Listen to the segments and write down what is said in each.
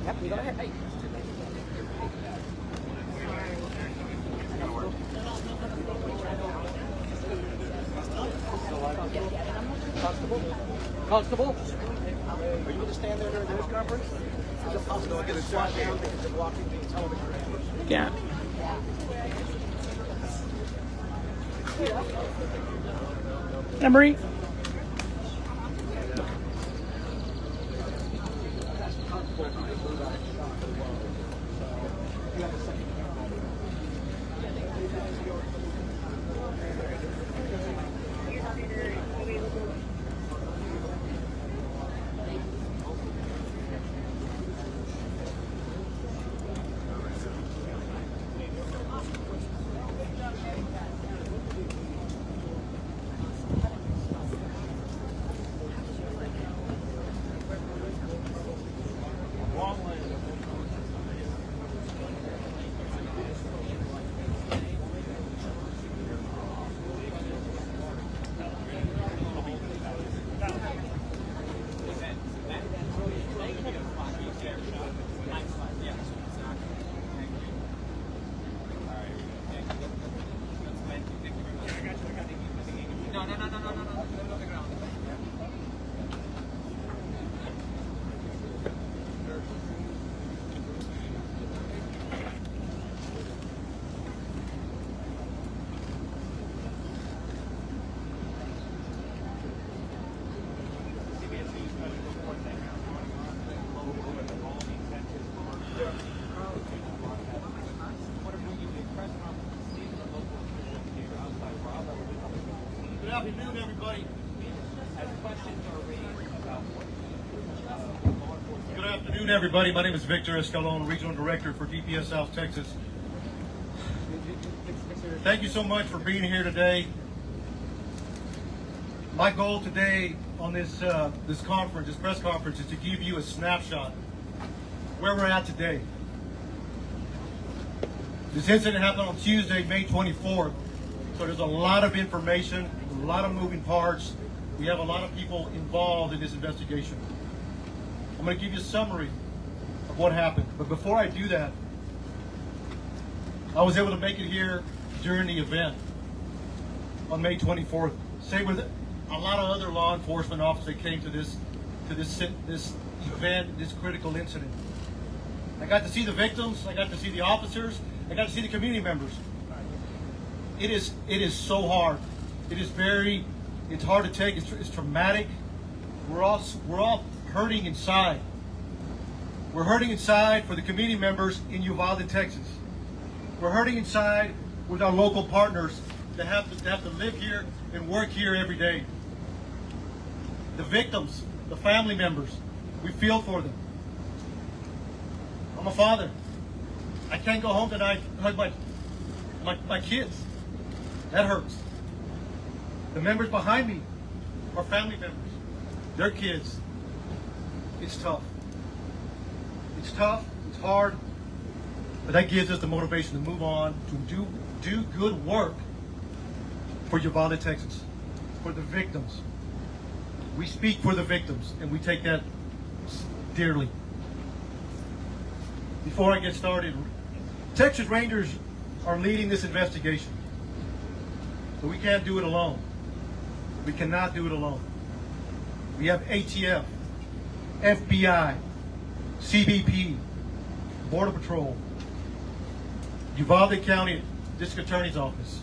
Yep, you go ahead. Hey. Constable? Constable? Are you going to stand there during the news conference? Is it possible to get a shot down because of blocking the television? Yeah. Emery. Good afternoon, everybody. Good afternoon, everybody. My name is Victor Escalon, Regional Director for DPS South Texas. Thank you so much for being here today. My goal today on this conference, this press conference, is to give you a snapshot where we're at today. This incident happened on Tuesday, May 24th. So there's a lot of information, a lot of moving parts. We have a lot of people involved in this investigation. I'm going to give you a summary of what happened. But before I do that, I was able to make it here during the event on May 24th. Same with a lot of other law enforcement officers that came to this event, this critical incident. I got to see the victims. I got to see the officers. I got to see the community members. It is so hard. It's hard to take. It's traumatic. We're all hurting inside. We're hurting inside for the community members in Uvalde, Texas. We're hurting inside with our local partners that have to live here and work here every day. The victims, the family members, we feel for them. I'm a father. I can't go home tonight and hug my kids. That hurts. The members behind me are family members. Their kids. It's tough. It's tough. It's hard. But that gives us the motivation to move on, to do good work for Uvalde, Texas, for the victims. We speak for the victims, and we take that dearly. Before I get started, Texas Rangers are leading this investigation. So we can't do it alone. We cannot do it alone. We have ATF, FBI, CBP, Border Patrol, Uvalde County District Attorney's Office.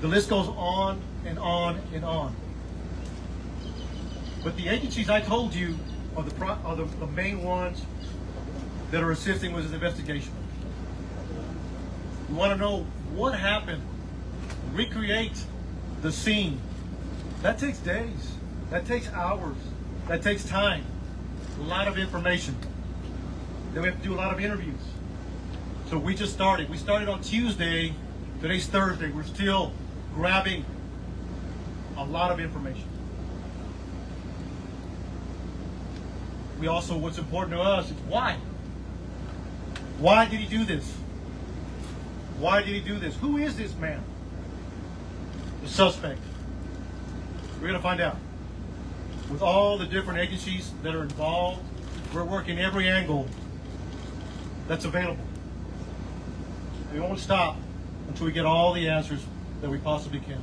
The list goes on and on and on. But the agencies I told you are the main ones that are assisting with this investigation. You want to know what happened? Recreate the scene. That takes days. That takes hours. That takes time. A lot of information. Then we have to do a lot of interviews. So we just started. We started on Tuesday. Today's Thursday. We're still grabbing a lot of information. We also, what's important to us is why. Why did he do this? Why did he do this? Who is this man? The suspect. We're going to find out. With all the different agencies that are involved, We're working every angle that's available. We won't stop until we get all the answers that we possibly can.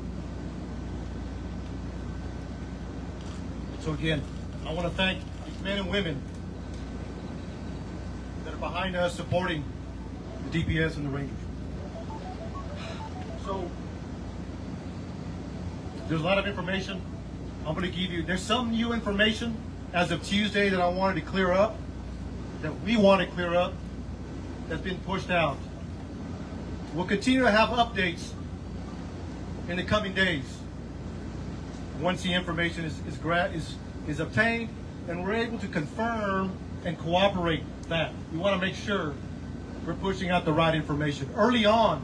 So again, I want to thank these men and women that are behind us supporting the DPS and the Rangers. So there's a lot of information I'm going to give you. There's some new information as of Tuesday that I wanted to clear up, that we want to clear up, that's been pushed out. We'll continue to have updates in the coming days once the information is obtained and we're able to confirm and corroborate that. We want to make sure we're pushing out the right information. Early on,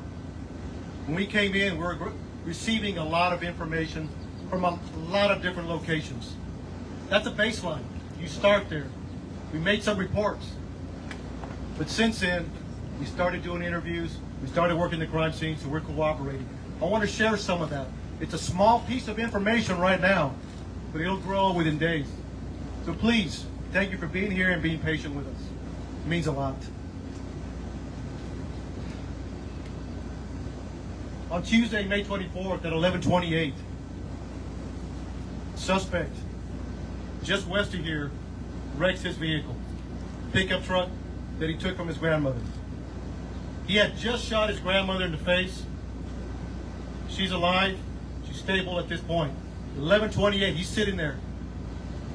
when we came in, we were receiving a lot of information from a lot of different locations. That's a baseline. You start there. We made some reports. But since then, we started doing interviews. We started working the crime scene, so we're cooperating. I want to share some of that. It's a small piece of information right now, but it'll grow within days. So please, thank you for being here and being patient with us. It means a lot. On Tuesday, May 24th at 11:28, suspect just west of here wrecks his vehicle, pickup truck that he took from his grandmother. He had just shot his grandmother in the face. She's alive. She's stable at this point. 11:28, he's sitting there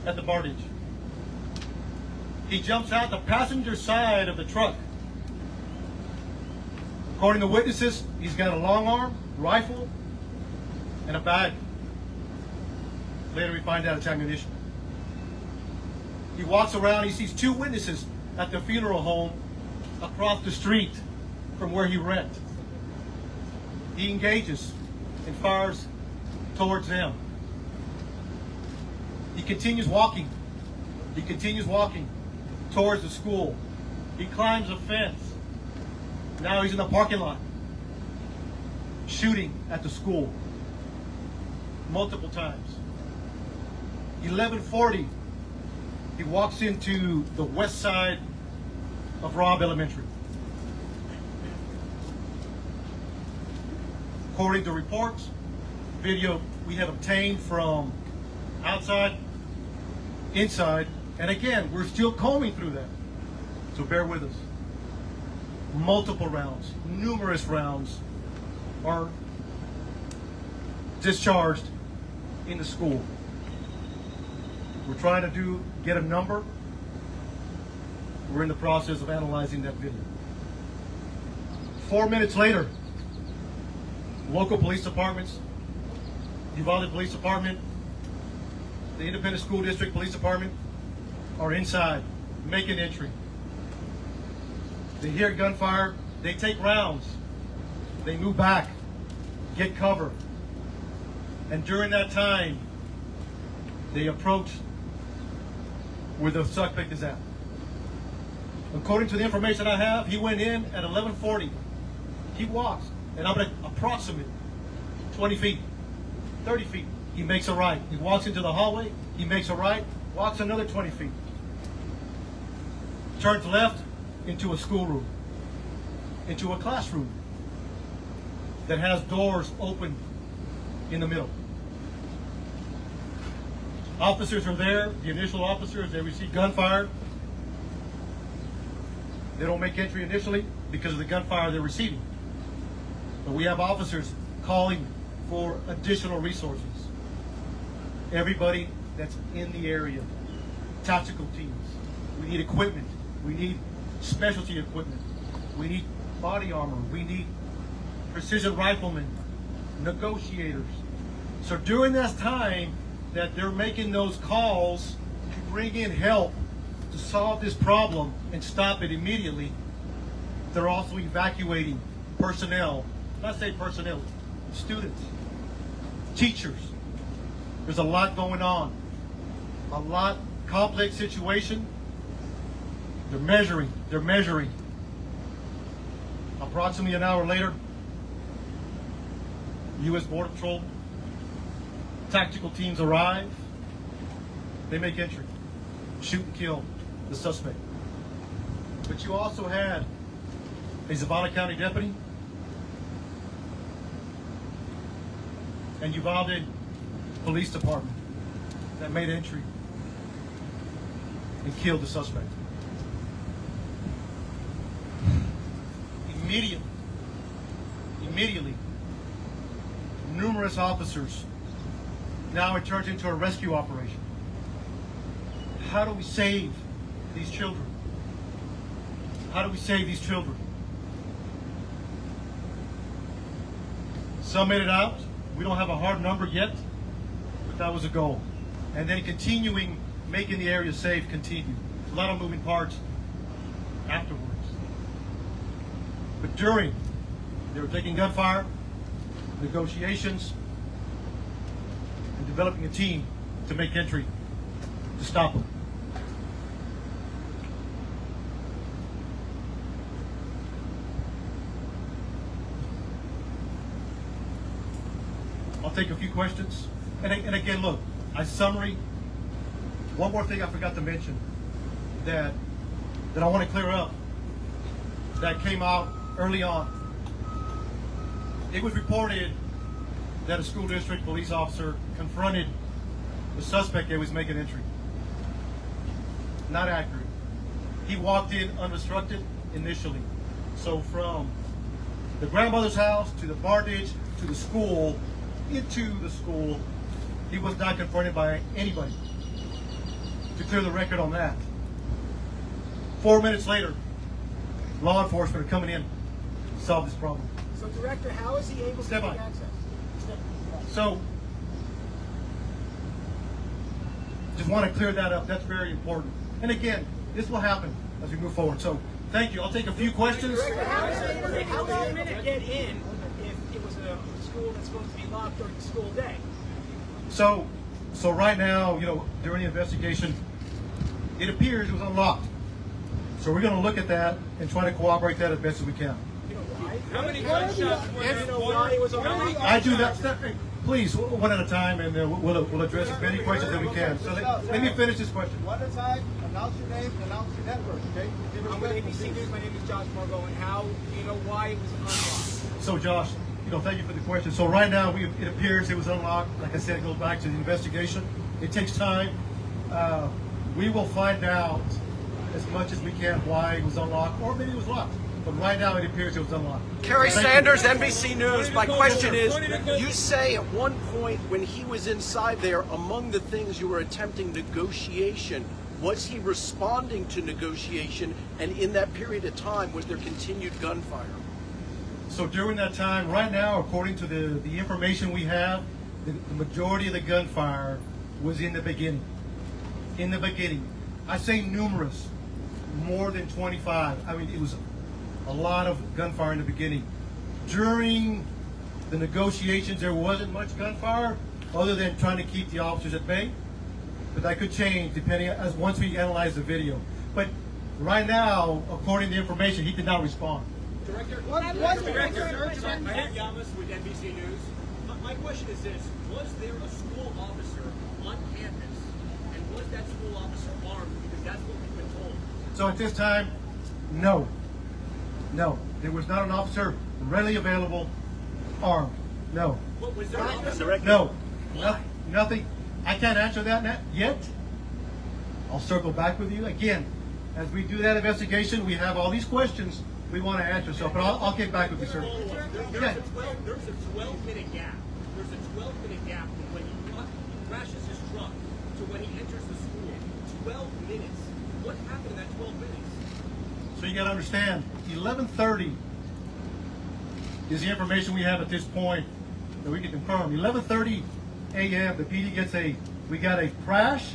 at the bar ditch. He jumps out the passenger side of the truck. According to witnesses, he's got a long arm, rifle, and a bag. Later we find out it's ammunition. He walks around, he sees two witnesses at the funeral home across the street from where he wrecked. He engages and fires towards them. He continues walking. He continues walking towards the school. He climbs a fence. Now he's in the parking lot, shooting at the school multiple times. 11:40, he walks into the west side of Robb Elementary. According to reports, video we have obtained from outside, inside, and again, we're still combing through that. So bear with us. Multiple rounds, numerous rounds are discharged in the school. We're trying to get a number. We're in the process of analyzing that video. 4 minutes later, local police departments, Uvalde Police Department, the Independent School District Police Department are inside, making entry. They hear gunfire, they take rounds, they move back, get cover. And during that time, they approach where the suspect is at. According to the information I have, he went in at 11:40. He walks, and I'm at approximate 20 feet, 30 feet. He makes a right. He walks into the hallway, he makes a right, walks another 20 feet. Turns left into a schoolroom, into a classroom that has doors open in the middle. Officers are there, the initial officers, they receive gunfire. They don't make entry initially because of the gunfire they're receiving. But we have officers calling for additional resources. Everybody that's in the area, tactical teams, we need equipment, we need specialty equipment, we need body armor, we need precision riflemen, negotiators. So during this time that they're making those calls to bring in help to solve this problem and stop it immediately, they're also evacuating personnel. When I say personnel, students, teachers. There's a lot going on. A lot complex situation. They're measuring. Approximately an hour later, U.S. Border Patrol tactical teams arrive. They make entry, shoot and kill the suspect. But you also had a Uvalde County deputy and Uvalde Police Department that made entry and killed the suspect. Immediately, numerous officers. Now it turns into a rescue operation. How do we save these children? How do we save these children? Some made it out. We don't have a hard number yet, but that was a goal. And then continuing, making the area safe, continue. A lot of moving parts afterwards. But during, they were taking gunfire, negotiations, and developing a team to make entry to stop them. I'll take a few questions. And again, look, a summary. One more thing I forgot to mention that I want to clear up that came out early on. It was reported that a school district police officer confronted the suspect that was making entry. Not accurate. He walked in unobstructed initially. So from the grandmother's house to the bar ditch to the school, into the school, he was not confronted by anybody. To clear the record on that. 4 minutes later, law enforcement are coming in to solve this problem. So, Director, how is he able to get access? So, just want to clear that up. That's very important. And again, this will happen as we move forward. So, thank you. I'll take a few questions. Director, how is he able to get in if it was a school that's supposed to be locked during the school day? So right now, during the investigation, it appears it was unlocked. So we're going to look at that and try to corroborate that as best as we can. How many gunshots were there? I do that. Please, one at a time, and we'll address as many questions as we can. So let me finish this question. One at a time, announce your name, announce your network, okay? I'm with ABC News. My name is Josh Margot, and how do you know why it was unlocked? So Josh, thank you for the question. So right now, it appears it was unlocked. Like I said, it goes back to the investigation. It takes time. We will find out as much as we can why it was unlocked, or maybe it was locked. But right now, it appears it was unlocked. Kerry Sanders, NBC News. My question is, you say at one point when he was inside there, among the things you were attempting negotiation, was he responding to negotiation? And in that period of time, was there continued gunfire? So during that time, right now, according to the information we have, the majority of the gunfire was in the beginning. In the beginning. I say numerous, more than 25. I mean, it was a lot of gunfire in the beginning. During the negotiations, there wasn't much gunfire, other than trying to keep the officers at bay. But that could change depending as once we analyze the video. But right now, according to the information, he did not respond. Director, my name is Yamas with NBC News. My question is this: was there a school officer on campus, and was that school officer armed? Because that's what we've been told. So at this time, no. There was not an officer readily available, armed. No. What was there? An officer? No. Nothing. I can't answer that yet. I'll circle back with you again. As we do that investigation, we have all these questions we want to answer. So, but I'll get back with you, sir. There's a 12-minute gap. There's a 12-minute gap from when he crashes his truck to when he enters the school. 12 minutes. What happened in that 12 minutes? So you got to understand, 11:30 is the information we have at this point that we can confirm. 11:30 a.m. the PD we got a crash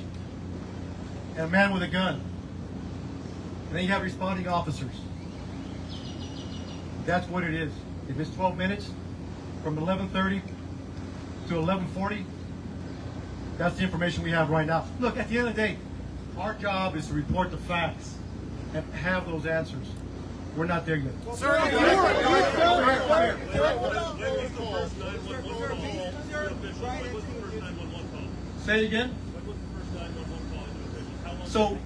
and a man with a gun. And then you have responding officers. That's what it is. If it's 12 minutes from 11:30 to 11:40, that's the information we have right now. Look, at the end of the day, our job is to report the facts and have those answers. We're not there yet. Sir, Say it again. So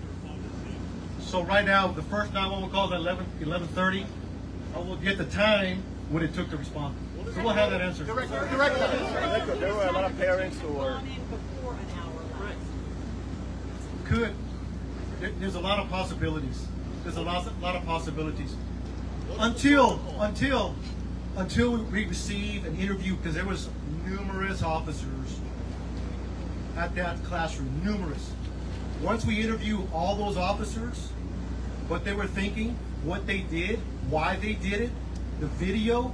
So right now, the first 911 call is at 11:30. I will get the time what it took to respond. So we'll have that answer. Director. There were a lot of parents who were. Could. There's a lot of possibilities. There's a lot of possibilities. Until we receive an interview, because there was numerous officers at that classroom, numerous. Once we interview all those officers, what they were thinking, what they did, why they did it, the video,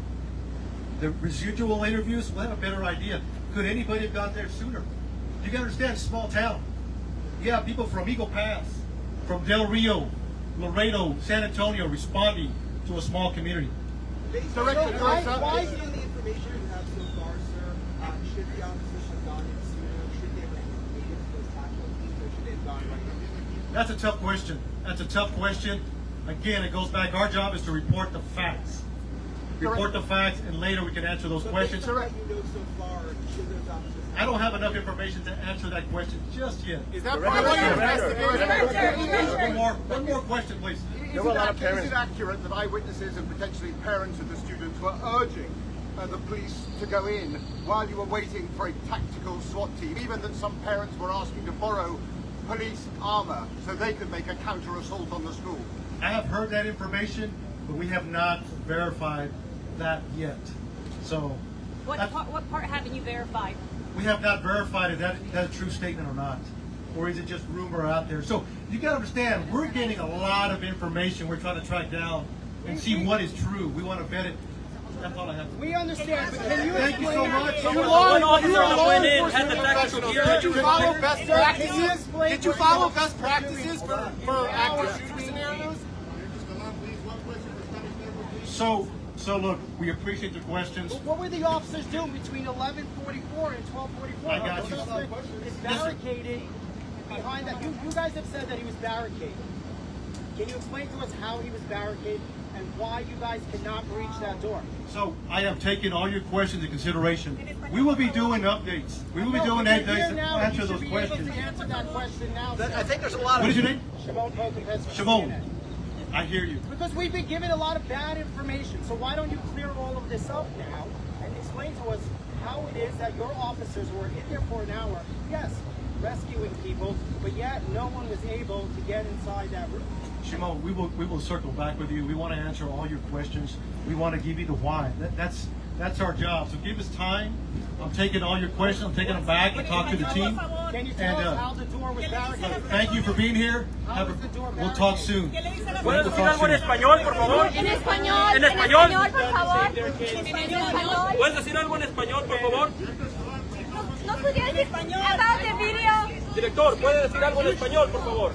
the residual interviews, we'll have a better idea. Could anybody have got there sooner? You can understand, it's a small town. You have people from Eagle Pass, from Del Rio, Laredo, San Antonio responding to a small community. Director. Why given the information you have so far, sir, should the officers have gone in sooner? Should they have made those tactical teams, or should they have gone right in? That's a tough question. That's a tough question. Again, it goes back, our job is to report the facts. Report the facts, and later we can answer those questions. Based on what you know so far, should those officers I don't have enough information to answer that question just yet. Is that part of your investigation? One more question, please. There were a lot of Is parents. it accurate that eyewitnesses and potentially parents of the students were urging the police to go in while you were waiting for a tactical SWAT team, even that some parents were asking to borrow police armor so they could make a counter-assault on the school? I have heard that information, but we have not verified that yet. So What part haven't you verified? we have not verified if that's a true statement or not. Or is it just rumor out there? So you got to understand, we're getting a lot of information we're trying to track down and see what is true. We want to vet it. That's all I have. We understand, but can you Thank you so much. You're law enforcement had the tactical gear. Did you follow best practices? Explain Did you what follow you- best practices for active shooter scenarios? So look, we appreciate the questions. What were the officers doing between 11:44 and 12:44? I got you. The suspect is barricaded behind that. You guys have said that he was barricaded. Can you explain to us how he was barricaded and why you guys cannot reach that door? So I have taken all your questions into consideration. We will be doing updates. We will be doing But you're updates here to now, answer you those should be able questions. to answer that question now. I think there's a lot What of. is your name? Shimon Pocahontas from Shimon. CNN. I hear you. Because we've been given a lot of bad information, so why don't you clear all of this up now and explain to us how it is that your officers were in there for an hour, yes, rescuing people, but yet no one was able to get inside that room. Shimon, we will circle back with you. We want to answer all your questions. We want to give you the why. That's our job. So give us time. I'm taking all your questions. I'm taking them back and talk to the team. Can you tell And us how the door was barricaded? thank you for being here. We'll talk soon. ¿Puedes decir algo en español, por favor? En español. En español. por favor. En español. ¿Puedes decir algo en español, por favor? No podía decir about the video. Director, ¿puede decir algo en español, por favor?